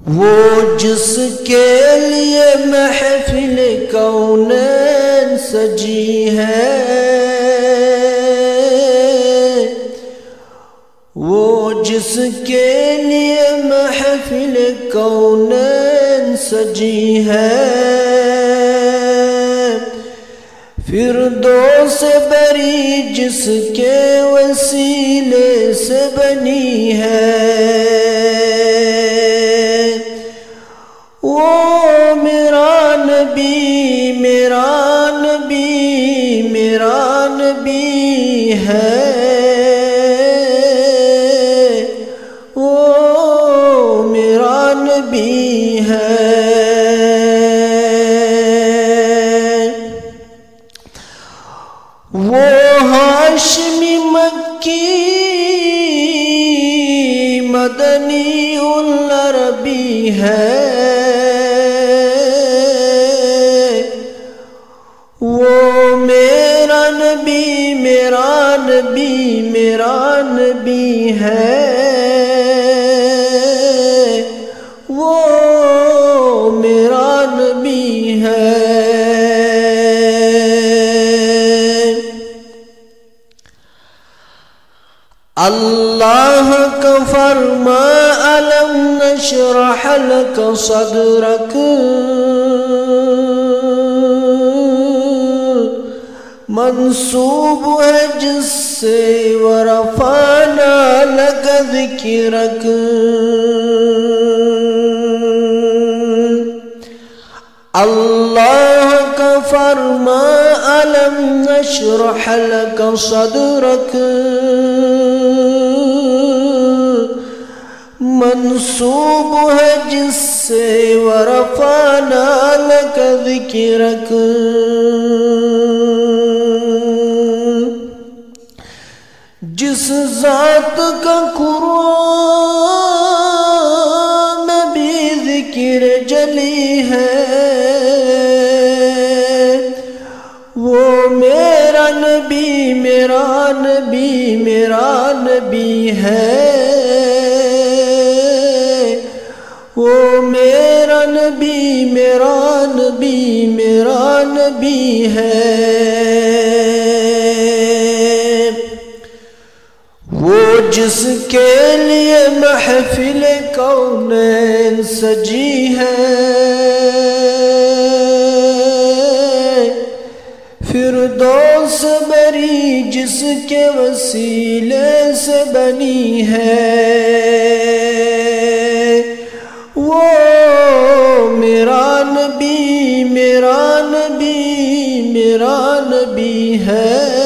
وہ جس کے لیے محفل کونین سجی ہے، وہ جس کے لیے محفل کونین سجی ہے، فردوس بری جس کے وسیلے سے بنی ہے، وہ میرا نبی میرا نبی میرا نبی ہے، وہ میرا نبی ہے۔ وہ ہاشمی مکی مدنی العربی ہے، وہ میرا نبی میرا نبی میرا نبی ہے، وہ میرا نبی ہے۔ اللہ کا فرما ألم نشرح لك صدرك، منسوب ہے جس سے ورفعنا لك ذکرک، اللہ کا فرما ألم نشرح لك صدرك، منسوب ہے جس سے ورفعنا لك ذکرک، جس ذات کا قرآن میں بھی ذکر جلی ہے، وہ میرا نبی میرا نبی میرا نبی ہے، وہ میرا نبی میرا نبی میرا نبی ہے۔ وہ جس کے لیے محفل کونین سجی ہے، فردوس بری جس کے وسیلے سے بنی ہے، وہ میرا نبی میرا نبی میرا نبی ہے،